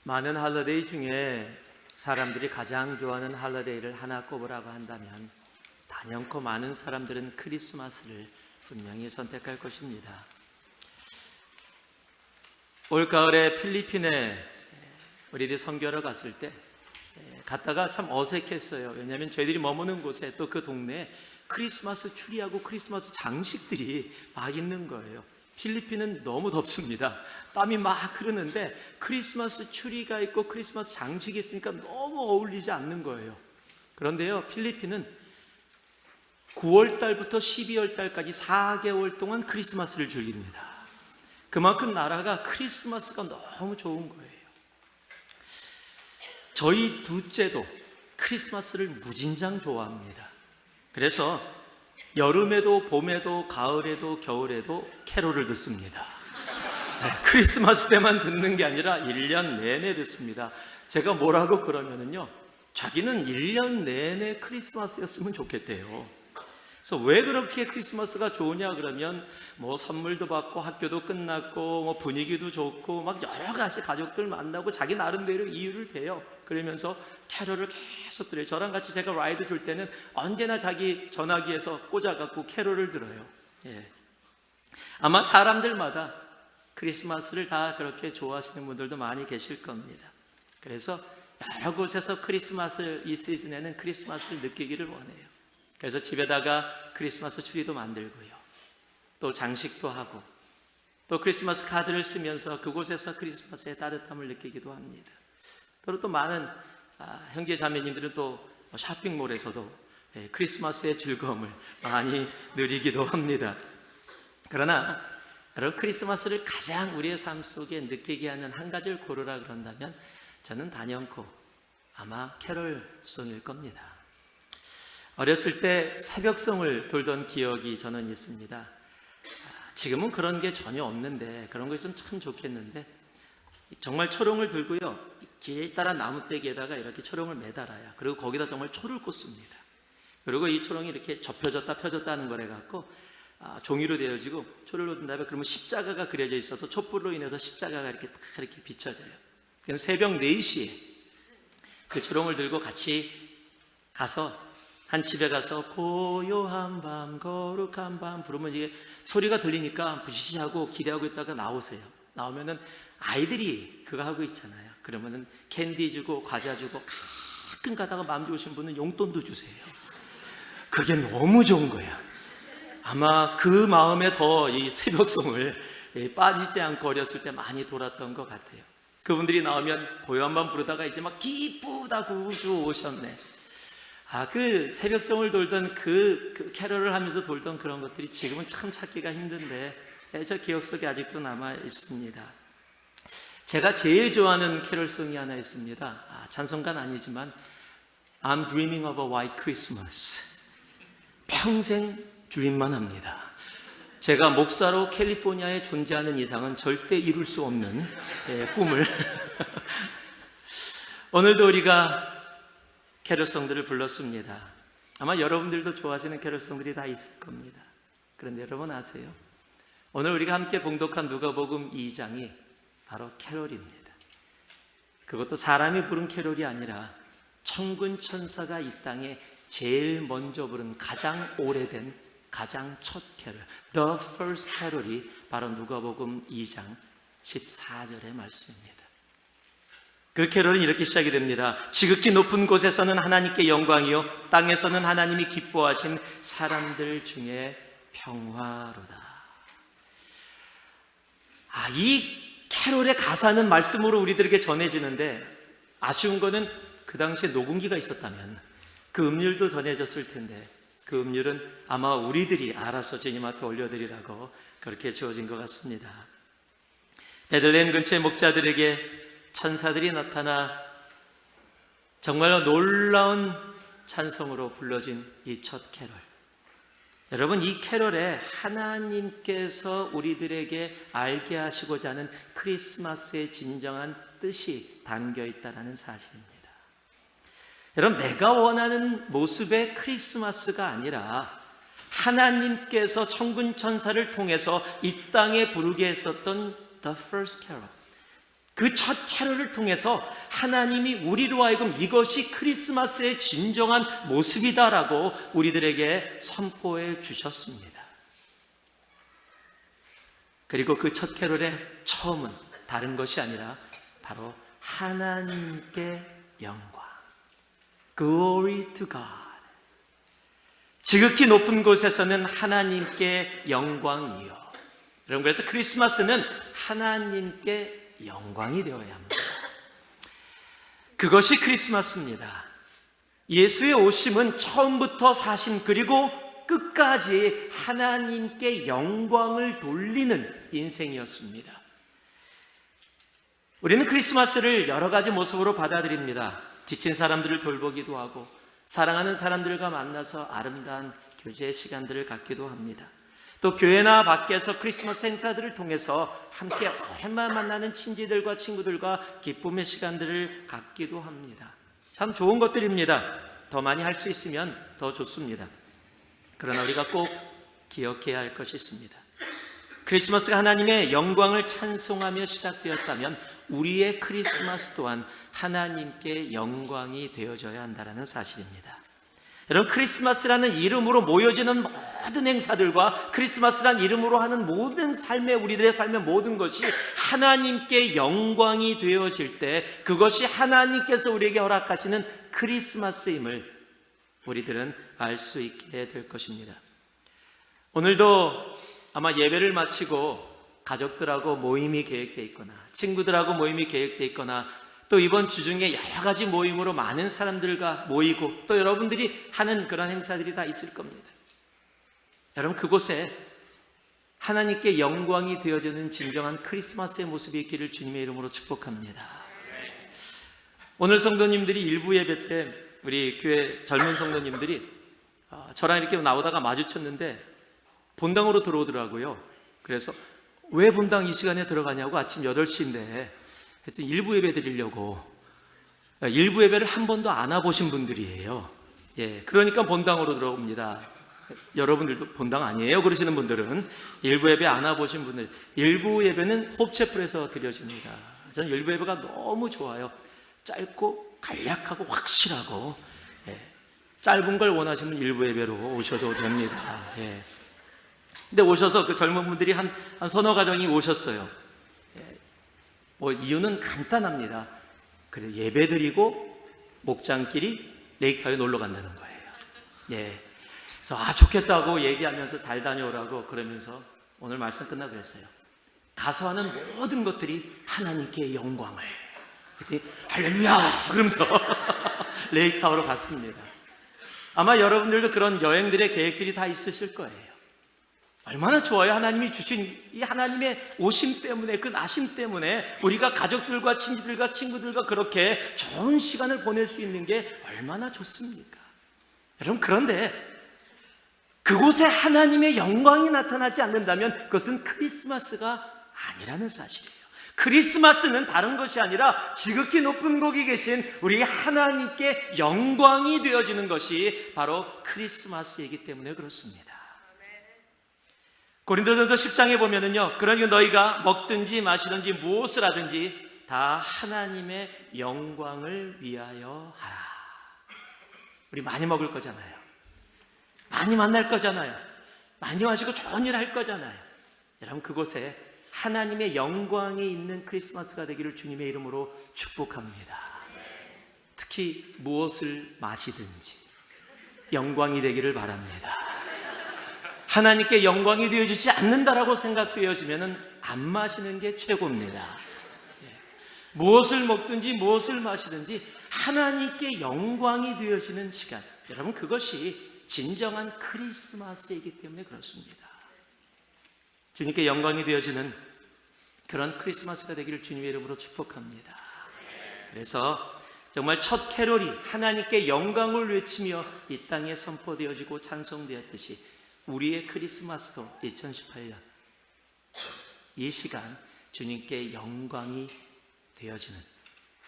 많은 할러데이 중에 사람들이 가장 좋아하는 할러데이를 하나 꼽으라고 한다면 단연코 많은 사람들은 크리스마스를 분명히 선택할 것입니다. 올가을에 필리핀에 우리들이 선교를 갔을 때 갔다가 참 어색했어요. 왜냐하면 저희들이 머무는 곳에 또 그 동네에 크리스마스 추리하고 크리스마스 장식들이 막 있는 거예요. 필리핀은 너무 덥습니다. 땀이 막 흐르는데 크리스마스 추리가 있고 크리스마스 장식이 있으니까 너무 어울리지 않는 거예요. 그런데요, 필리핀은 9월 달부터 12월 달까지 4개월 동안 크리스마스를 즐깁니다. 그만큼 나라가 크리스마스가 너무 좋은 거예요. 저희 둘째도 크리스마스를 무진장 좋아합니다. 그래서 여름에도 봄에도 가을에도 겨울에도 캐롤을 듣습니다. 크리스마스 때만 듣는 게 아니라 1년 내내 듣습니다. 제가 뭐라고 그러면은요, 자기는 1년 내내 크리스마스였으면 좋겠대요. 그래서 왜 그렇게 크리스마스가 좋으냐 그러면 뭐 선물도 받고 학교도 끝났고 뭐 분위기도 좋고 막 여러 가지 가족들 만나고 자기 나름대로 이유를 대요. 그러면서 캐롤을 계속 들어요. 저랑 같이 제가 라이드 줄 때는 언제나 자기 전화기에서 꽂아갖고 캐롤을 들어요. 아마 사람들마다 크리스마스를 다 그렇게 좋아하시는 분들도 많이 계실 겁니다. 그래서 여러 곳에서 크리스마스 이 시즌에는 크리스마스를 느끼기를 원해요. 그래서 집에다가 크리스마스 트리도 만들고요, 또 장식도 하고, 또 크리스마스 카드를 쓰면서 그곳에서 크리스마스의 따뜻함을 느끼기도 합니다. 또 많은 형제 자매님들은 또 쇼핑몰에서도 크리스마스의 즐거움을 많이 누리기도 합니다. 그러나 여러분, 크리스마스를 가장 우리의 삶 속에 느끼게 하는 한 가지를 고르라 그런다면 저는 단연코 아마 캐롤송일 겁니다. 어렸을 때 새벽송을 돌던 기억이 저는 있습니다. 지금은 그런 게 전혀 없는데, 그런 거 있으면 참 좋겠는데, 정말 초롱을 들고요, 길 따라 나무떼기에다가 이렇게 초롱을 매달아요. 그리고 거기다 정말 초를 꽂습니다. 그리고 이 초롱이 이렇게 접혀졌다 펴졌다 하는 걸 해갖고 종이로 되어지고 초를 놓은 다음에 그러면 십자가가 그려져 있어서 촛불로 인해서 십자가가 이렇게 딱 이렇게 비춰져요. 그래서 새벽 4시에 그 초롱을 들고 같이 가서 한 집에 가서 고요한 밤 거룩한 밤 부르면 이게 소리가 들리니까 부시시하고 기대하고 있다가 나오세요. 나오면은 아이들이 그거 하고 있잖아요. 그러면은 캔디 주고 과자 주고, 가끔 가다가 마음 좋으신 분은 용돈도 주세요. 그게 너무 좋은 거야. 아마 그 마음에 더 이 새벽송을 빠지지 않고 어렸을 때 많이 돌았던 것 같아요. 그분들이 나오면 고요한 밤 부르다가 이제 막 기쁘다고 우주 오셨네. 그 새벽송을 돌던 그 캐럴을 하면서 돌던 그런 것들이 지금은 참 찾기가 힘든데 저 기억 속에 아직도 남아 있습니다. 제가 제일 좋아하는 캐럴송이 하나 있습니다. 찬송가는 아니지만 I'm dreaming of a white Christmas. 평생 드림만 합니다. 제가 목사로 캘리포니아에 존재하는 이상은 절대 이룰 수 없는 꿈을 오늘도 우리가 캐럴송들을 불렀습니다. 아마 여러분들도 좋아하시는 캐럴송들이 다 있을 겁니다. 그런데 여러분 아세요? 오늘 우리가 함께 봉독한 누가복음 2장이 바로 캐럴입니다. 그것도 사람이 부른 캐럴이 아니라 천군 천사가 이 땅에 제일 먼저 부른 가장 오래된 가장 첫 캐럴, The First Carol이 바로 누가복음 2장 14절의 말씀입니다. 그 캐럴은 이렇게 시작이 됩니다. 지극히 높은 곳에서는 하나님께 영광이요 땅에서는 하나님이 기뻐하신 사람들 중에 평화로다. 이 캐럴의 가사는 말씀으로 우리들에게 전해지는데, 아쉬운 거는 그 당시에 녹음기가 있었다면 그 음률도 전해졌을 텐데, 그 음률은 아마 우리들이 알아서 주님 앞에 올려드리라고 그렇게 주어진 것 같습니다. 베들레헴 근처의 목자들에게 천사들이 나타나 정말로 놀라운 찬송으로 불러진 이 첫 캐럴. 여러분, 이 캐럴에 하나님께서 우리들에게 알게 하시고자 하는 크리스마스의 진정한 뜻이 담겨 있다는 사실입니다. 여러분, 내가 원하는 모습의 크리스마스가 아니라 하나님께서 천군 천사를 통해서 이 땅에 부르게 했었던 The First Carol, 그 첫 캐롤을 통해서 하나님이 우리로 하여금 이것이 크리스마스의 진정한 모습이다라고 우리들에게 선포해 주셨습니다. 그리고 그 첫 캐롤의 처음은 다른 것이 아니라 바로 하나님께 영광, Glory to God. 지극히 높은 곳에서는 하나님께 영광이요. 여러분, 그래서 크리스마스는 하나님께 영광이 되어야 합니다. 그것이 크리스마스입니다. 예수의 오심은 처음부터 사심 그리고 끝까지 하나님께 영광을 돌리는 인생이었습니다. 우리는 크리스마스를 여러 가지 모습으로 받아들입니다. 지친 사람들을 돌보기도 하고 사랑하는 사람들과 만나서 아름다운 교제 시간들을 갖기도 합니다. 또 교회나 밖에서 크리스마스 행사들을 통해서 함께 오랜만에 만나는 친지들과 친구들과 기쁨의 시간들을 갖기도 합니다. 참 좋은 것들입니다. 더 많이 할 수 있으면 더 좋습니다. 그러나 우리가 꼭 기억해야 할 것이 있습니다. 크리스마스가 하나님의 영광을 찬송하며 시작되었다면 우리의 크리스마스 또한 하나님께 영광이 되어져야 한다는 사실입니다. 여러분, 크리스마스라는 이름으로 모여지는 모든 행사들과 크리스마스라는 이름으로 하는 모든 우리들의 삶의 모든 것이 하나님께 영광이 되어질 때 그것이 하나님께서 우리에게 허락하시는 크리스마스임을 우리들은 알 수 있게 될 것입니다. 오늘도 아마 예배를 마치고 가족들하고 모임이 계획되어 있거나 친구들하고 모임이 계획되어 있거나 또 이번 주 중에 여러 가지 모임으로 많은 사람들과 모이고 또 여러분들이 하는 그런 행사들이 다 있을 겁니다. 여러분, 그곳에 하나님께 영광이 되어지는 진정한 크리스마스의 모습이 있기를 주님의 이름으로 축복합니다. 오늘 성도님들이 일부 예배 때 우리 교회 젊은 성도님들이 저랑 이렇게 나오다가 마주쳤는데 본당으로 들어오더라고요. 그래서 왜 본당 이 시간에 들어가냐고, 아침 8시인데 하여튼 일부 예배 드리려고. 일부 예배를 한 번도 안 와보신 분들이에요. 그러니까 본당으로 들어옵니다. 여러분들도 본당 아니에요? 그러시는 분들은 일부 예배 안 와보신 분들, 일부 예배는 홉채플에서 드려집니다. 저는 일부 예배가 너무 좋아요. 짧고 간략하고 확실하고. 짧은 걸 원하시면 일부 예배로 오셔도 됩니다. 근데 오셔서 그 젊은 분들이 한 서너 가정이 오셨어요. 이유는 간단합니다. 그래, 예배 드리고 목장끼리 레이크타운에 놀러 간다는 거예요. 그래서 좋겠다고 얘기하면서 잘 다녀오라고 그러면서 오늘 말씀 끝나고 그랬어요. 가서 하는 모든 것들이 하나님께 영광을. 그랬더니 할렐루야 그러면서 레이크타운으로 갔습니다. 아마 여러분들도 그런 여행들의 계획들이 다 있으실 거예요. 얼마나 좋아요. 하나님이 주신 이 하나님의 오심 때문에, 그 나심 때문에 우리가 가족들과 친지들과 친구들과 그렇게 좋은 시간을 보낼 수 있는 게 얼마나 좋습니까? 여러분, 그런데 그곳에 하나님의 영광이 나타나지 않는다면 그것은 크리스마스가 아니라는 사실이에요. 크리스마스는 다른 것이 아니라 지극히 높은 곳에 계신 우리 하나님께 영광이 되어지는 것이 바로 크리스마스이기 때문에 그렇습니다. 고린도전서 10장에 보면은요, 그러니 너희가 먹든지 마시든지 무엇을 하든지 다 하나님의 영광을 위하여 하라. 우리 많이 먹을 거잖아요. 많이 만날 거잖아요. 많이 마시고 좋은 일 할 거잖아요. 여러분, 그곳에 하나님의 영광이 있는 크리스마스가 되기를 주님의 이름으로 축복합니다. 특히 무엇을 마시든지 영광이 되기를 바랍니다. 하나님께 영광이 되어지지 않는다라고 생각되어지면 안 마시는 게 최고입니다. 무엇을 먹든지 무엇을 마시든지 하나님께 영광이 되어지는 시간, 여러분, 그것이 진정한 크리스마스이기 때문에 그렇습니다. 주님께 영광이 되어지는 그런 크리스마스가 되기를 주님의 이름으로 축복합니다. 그래서 정말 첫 캐롤이 하나님께 영광을 외치며 이 땅에 선포되어지고 찬송되었듯이 우리의 크리스마스도 2018년 이 시간 주님께 영광이 되어지는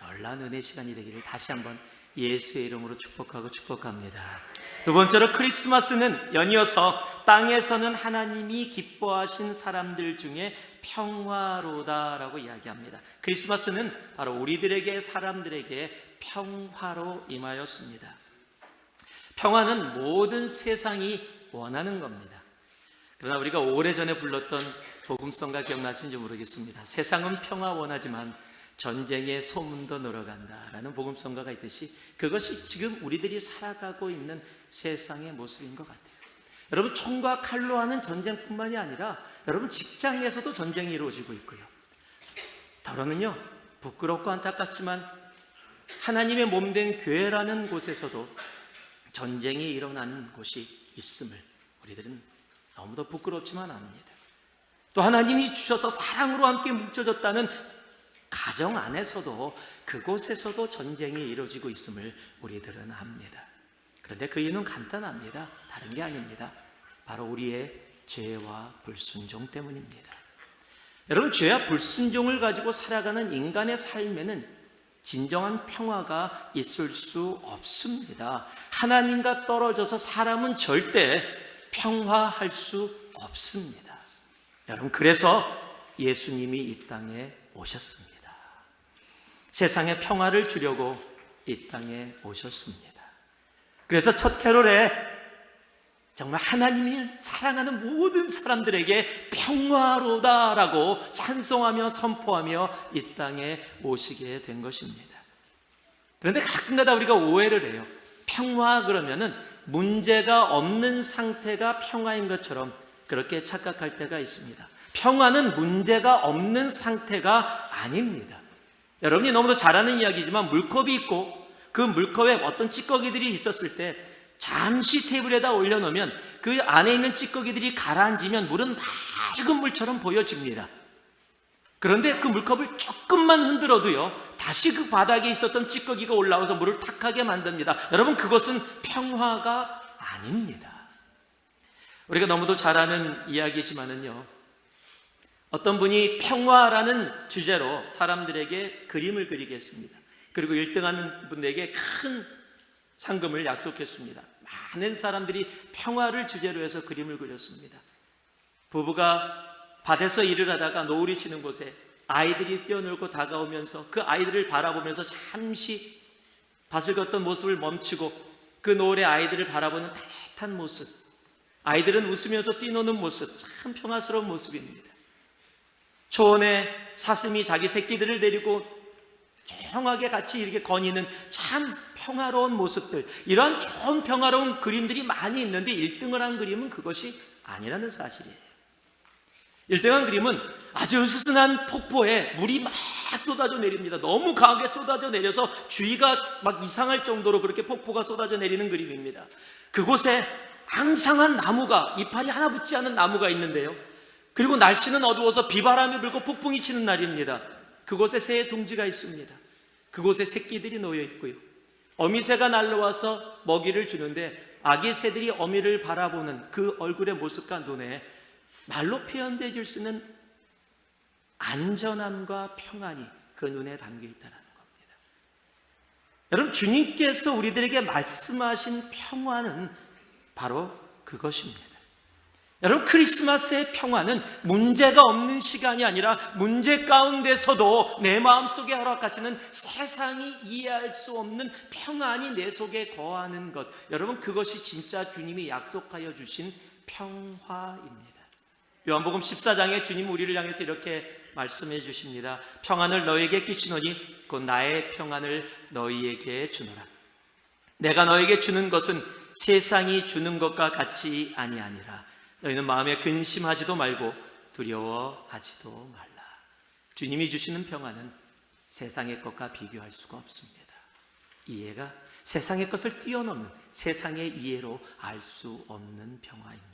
놀라운 은혜 시간이 되기를 다시 한번 예수의 이름으로 축복합니다. 두 번째로 크리스마스는 연이어서 땅에서는 하나님이 기뻐하신 사람들 중에 평화로다라고 이야기합니다. 크리스마스는 바로 우리들에게, 사람들에게 평화로 임하였습니다. 평화는 모든 세상이 원하는 겁니다. 그러나 우리가 오래전에 불렀던 복음성가 기억나신지 모르겠습니다. 세상은 평화 원하지만 전쟁의 소문도 늘어간다라는 복음성가가 있듯이 그것이 지금 우리들이 살아가고 있는 세상의 모습인 것 같아요. 여러분, 총과 칼로 하는 전쟁뿐만이 아니라 여러분 직장에서도 전쟁이 이루어지고 있고요. 더러는요, 부끄럽고 안타깝지만 하나님의 몸된 교회라는 곳에서도 전쟁이 일어나는 곳이 있음을 우리들은 너무도 부끄럽지만 압니다. 또 하나님이 주셔서 사랑으로 함께 뭉쳐졌다는 가정 안에서도 그곳에서도 전쟁이 이루어지고 있음을 우리들은 압니다. 그런데 그 이유는 간단합니다. 다른 게 아닙니다. 바로 우리의 죄와 불순종 때문입니다. 여러분, 죄와 불순종을 가지고 살아가는 인간의 삶에는 진정한 평화가 있을 수 없습니다. 하나님과 떨어져서 사람은 절대 평화할 수 없습니다. 여러분, 그래서 예수님이 이 땅에 오셨습니다. 세상에 평화를 주려고 이 땅에 오셨습니다. 그래서 첫 캐롤에 정말 하나님이 사랑하는 모든 사람들에게 평화로다라고 찬송하며 선포하며 이 땅에 오시게 된 것입니다. 그런데 가끔가다 우리가 오해를 해요. 평화 그러면은 문제가 없는 상태가 평화인 것처럼 그렇게 착각할 때가 있습니다. 평화는 문제가 없는 상태가 아닙니다. 여러분이 너무도 잘 아는 이야기지만 물컵이 있고 그 물컵에 어떤 찌꺼기들이 있었을 때 잠시 테이블에다 올려놓으면 그 안에 있는 찌꺼기들이 가라앉으면 물은 맑은 물처럼 보여집니다. 그런데 그 물컵을 조금만 흔들어도요, 다시 그 바닥에 있었던 찌꺼기가 올라와서 물을 탁하게 만듭니다. 여러분, 그것은 평화가 아닙니다. 우리가 너무도 잘 아는 이야기지만은요, 어떤 분이 평화라는 주제로 사람들에게 그림을 그리게 했습니다. 그리고 1등하는 분에게 큰 상금을 약속했습니다. 많은 사람들이 평화를 주제로 해서 그림을 그렸습니다. 부부가 밭에서 일을 하다가 노을이 지는 곳에 아이들이 뛰어놀고 다가오면서 그 아이들을 바라보면서 잠시 밭을 걷던 모습을 멈추고 그 노을의 아이들을 바라보는 따뜻한 모습, 아이들은 웃으면서 뛰노는 모습, 참 평화스러운 모습입니다. 초원에 사슴이 자기 새끼들을 데리고 조용하게 같이 이렇게 거니는 참 평화로운 모습들, 이런 좋은 평화로운 그림들이 많이 있는데 1등을 한 그림은 그것이 아니라는 사실이에요. 1등한 그림은 아주 으스스한 폭포에 물이 막 쏟아져 내립니다. 너무 강하게 쏟아져 내려서 주위가 막 이상할 정도로 그렇게 폭포가 쏟아져 내리는 그림입니다. 그곳에 앙상한 나무가, 이파리 하나 붙지 않은 나무가 있는데요, 그리고 날씨는 어두워서 비바람이 불고 폭풍이 치는 날입니다. 그곳에 새의 둥지가 있습니다. 그곳에 새끼들이 놓여 있고요, 어미새가 날라와서 먹이를 주는데 아기 새들이 어미를 바라보는 그 얼굴의 모습과 눈에 말로 표현되어질 수 있는 안전함과 평안이 그 눈에 담겨 있다는 겁니다. 여러분, 주님께서 우리들에게 말씀하신 평화는 바로 그것입니다. 여러분, 크리스마스의 평화는 문제가 없는 시간이 아니라 문제 가운데서도 내 마음속에 허락하시는 세상이 이해할 수 없는 평안이 내 속에 거하는 것, 여러분, 그것이 진짜 주님이 약속하여 주신 평화입니다. 요한복음 14장에 주님 우리를 향해서 이렇게 말씀해 주십니다. 평안을 너에게 끼치노니 곧 나의 평안을 너희에게 주노라. 내가 너에게 주는 것은 세상이 주는 것과 같이 아니하니라. 너희는 마음에 근심하지도 말고 두려워하지도 말라. 주님이 주시는 평안은 세상의 것과 비교할 수가 없습니다. 이해가 세상의 것을 뛰어넘는, 세상의 이해로 알 수 없는 평화입니다.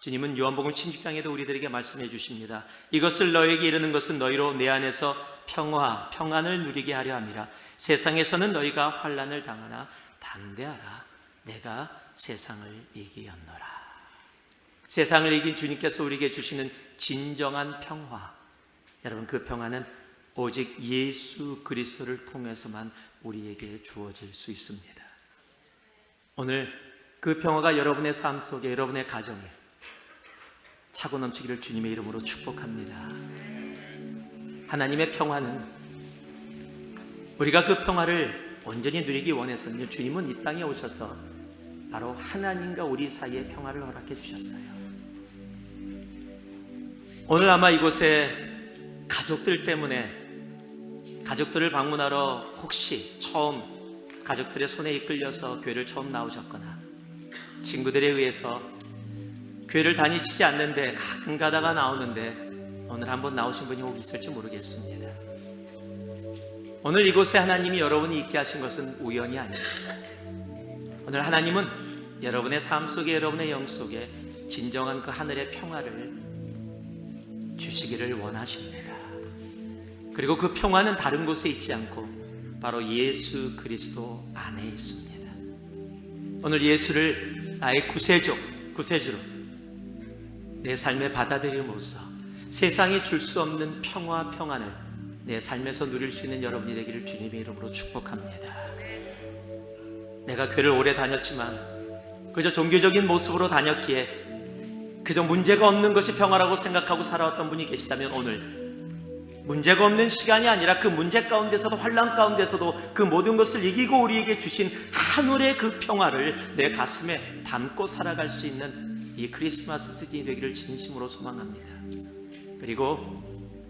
주님은 요한복음 16장에도 우리들에게 말씀해 주십니다. 이것을 너에게 이르는 것은 너희로 내 안에서 평안을 누리게 하려 함이라. 세상에서는 너희가 환난을 당하나 담대하라. 내가 세상을 이기었노라. 세상을 이긴 주님께서 우리에게 주시는 진정한 평화, 여러분, 그 평화는 오직 예수 그리스도를 통해서만 우리에게 주어질 수 있습니다. 오늘 그 평화가 여러분의 삶 속에, 여러분의 가정에 차고 넘치기를 주님의 이름으로 축복합니다. 하나님의 평화는, 우리가 그 평화를 온전히 누리기 원해서는요, 주님은 이 땅에 오셔서 바로 하나님과 우리 사이의 평화를 허락해 주셨어요. 오늘 아마 이곳에 가족들 때문에, 가족들을 방문하러 혹시 처음 가족들의 손에 이끌려서 교회를 처음 나오셨거나, 친구들에 의해서 교회를 다니시지 않는데 가끔 가다가 나오는데 오늘 한번 나오신 분이 혹 있을지 모르겠습니다. 오늘 이곳에 하나님이 여러분이 있게 하신 것은 우연이 아닙니다. 오늘 하나님은 여러분의 삶 속에, 여러분의 영 속에 진정한 그 하늘의 평화를 주시기를 원하십니다. 그리고 그 평화는 다른 곳에 있지 않고 바로 예수 그리스도 안에 있습니다. 오늘 예수를 나의 구세주로 내 삶에 받아들임으로써 세상이 줄 수 없는 평화, 평안을 내 삶에서 누릴 수 있는 여러분이 되기를 주님의 이름으로 축복합니다. 내가 교회를 오래 다녔지만 그저 종교적인 모습으로 다녔기에 그저 문제가 없는 것이 평화라고 생각하고 살아왔던 분이 계시다면, 오늘 문제가 없는 시간이 아니라 그 문제 가운데서도, 환난 가운데서도 그 모든 것을 이기고 우리에게 주신 하늘의 그 평화를 내 가슴에 담고 살아갈 수 있는 이 크리스마스 시즌이 되기를 진심으로 소망합니다. 그리고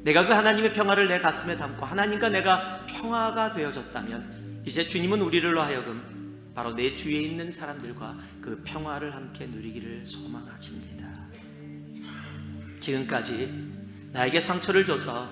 내가 그 하나님의 평화를 내 가슴에 담고 하나님과 내가 평화가 되어졌다면, 이제 주님은 우리를 하여금 바로 내 주위에 있는 사람들과 그 평화를 함께 누리기를 소망하십니다. 지금까지 나에게 상처를 줘서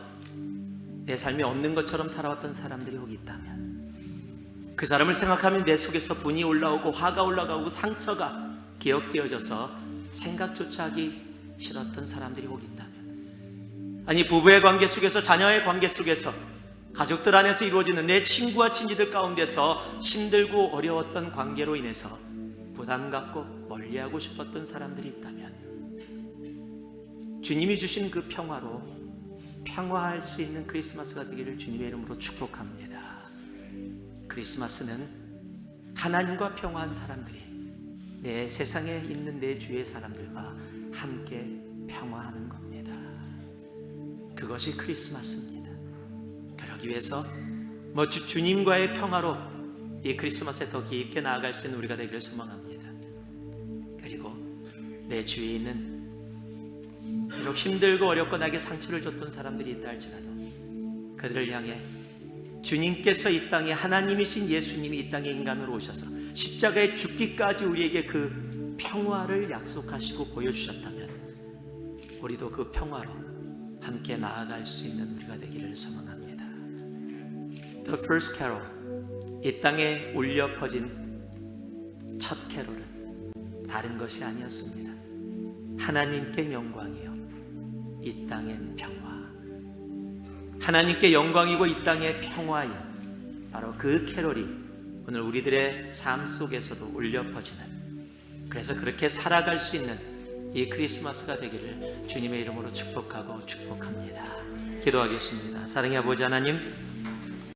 내 삶이 없는 것처럼 살아왔던 사람들이 혹 있다면, 그 사람을 생각하면 내 속에서 분이 올라오고 화가 올라가고 상처가 기억되어져서 생각조차 하기 싫었던 사람들이 혹 있다면, 아니 부부의 관계 속에서, 자녀의 관계 속에서, 가족들 안에서 이루어지는 내 친구와 친지들 가운데서 힘들고 어려웠던 관계로 인해서 부담 갖고 멀리하고 싶었던 사람들이 있다면, 주님이 주신 그 평화로 평화할 수 있는 크리스마스가 되기를 주님의 이름으로 축복합니다. 크리스마스는 하나님과 평화한 사람들이 내 세상에 있는 내 주위의 사람들과 함께 평화하는 겁니다. 그것이 크리스마스입니다. 그러기 위해서 주님과의 평화로 이 크리스마스에 더 깊게 나아갈 수 있는 우리가 되기를 소망합니다. 그리고 내 주위에 있는 비록 힘들고 어렵고 나에게 상처를 줬던 사람들이 있다 할지라도 그들을 향해 주님께서 이 땅에, 하나님이신 예수님이 이 땅에 인간으로 오셔서 십자가에 죽기까지 우리에게 그 평화를 약속하시고 보여주셨다면, 우리도 그 평화로 함께 나아갈 수 있는 우리가 되기를 소망합니다. The first carol, 이 땅에 울려 퍼진 첫 캐롤은 다른 것이 아니었습니다. 하나님께 영광이요, 이 땅엔 평화. 하나님께 영광이고 이 땅의 평화인 바로 그 캐롤이 오늘 우리들의 삶 속에서도 울려 퍼지는, 그래서 그렇게 살아갈 수 있는 이 크리스마스가 되기를 주님의 이름으로 축복하고 축복합니다. 기도하겠습니다. 사랑의 아버지 하나님,